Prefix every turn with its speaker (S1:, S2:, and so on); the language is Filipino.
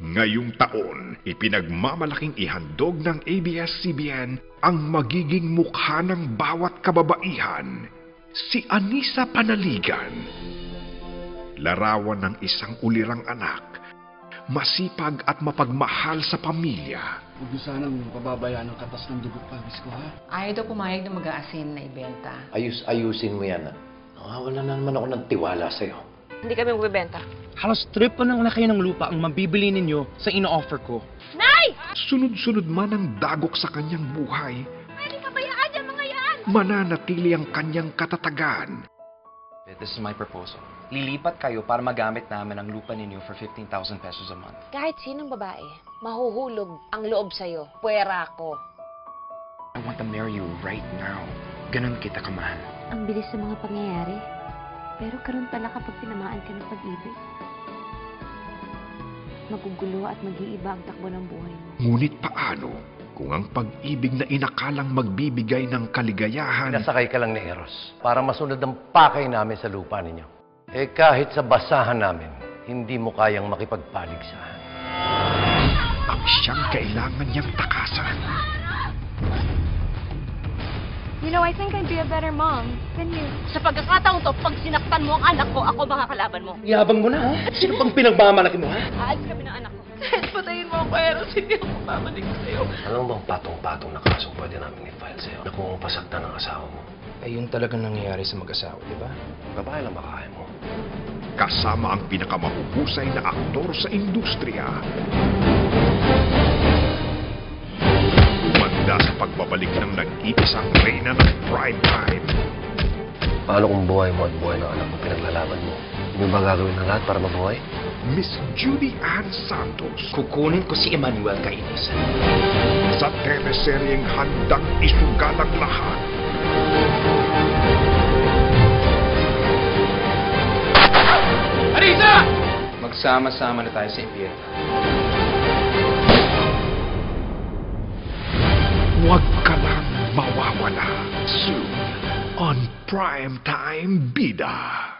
S1: Ngayong taon, ipinagmamalaking ihandog ng ABS-CBN ang magiging mukha ng bawat kababaihan, si Anissa Panaligan. Larawan ng isang ulirang anak, masipag at mapagmahal sa pamilya.
S2: Huwag sanang pababayaan ng katas ng dugo pawis ko, ha?
S3: Ayaw daw pumayag na mag-aasin na ibenta.
S4: Ayusin mo yan, wala na naman ako ng tiwala sa'yo.
S5: Hindi kami magbebenta.
S6: Halos trip pa ng laki ng lupa ang mabibili ninyo sa ino-offer ko.
S5: Nay!
S1: Sunod-sunod man ang dagok sa kanyang buhay,
S5: Pwede pabayaan yung mga yan!
S1: mananatili ang kanyang katatagan.
S7: This is my proposal. Lilipat kayo para magamit namin ang lupa ninyo for 15,000 pesos a month.
S5: Kahit sinong babae, mahuhulog ang loob sa'yo. Puwera ko.
S6: I want to marry you right now. Ganun kita kamahal.
S8: Ang bilis sa mga pangyayari. Pero karon pala kapag tinamaan ka ng pag-ibig. Magugulo at mag-iiba ang takbo ng buhay mo.
S1: Ngunit paano kung ang pag-ibig na inakalang magbibigay ng kaligayahan
S4: Nasakay ka lang ni Eros para masunod ang pakay namin sa lupa ninyo. Eh kahit sa basahan namin, hindi mo kayang makipagpaligsahan.
S1: ang siyang kailangan niyang takasan?
S8: You know, I think I'd be a better mom than you.
S5: Sa pagkakataong to, pag sinaktan mo ang anak ko, ako makakalaban mo.
S6: Yabang mo na, ha? Sino pang pinagmamalaki mo, ha?
S5: Aalis kami ng anak ko. Kahit patayin mo ako, Eros, hindi ako babalik sa'yo.
S4: Anong bang patong-patong na kasong pwede namin i-file sa'yo na kung pasaktan ng asawa mo?
S6: Ay, yun talagang nangyayari sa mag-asawa, di ba?
S4: Babae lang makakaya mo.
S1: Kasama ang pinakamahusay na aktor sa industriya. Umanda sa pagbabalik ng nag-iisang reyna ng prime time.
S4: Paano kung buhay mo at buhay ng anak mo pinaglalaban mo? Hindi mo ba gagawin ng lahat para mabuhay?
S1: Miss Judy Ann Santos
S6: Kukunin ko si Emmanuel Cainiz.
S1: sa teleseryeng handang isugal ang lahat.
S6: Arisa! Magsama-sama na tayo sa impyerno.
S1: Huwag ka lang mawawala. Soon on Primetime Bida.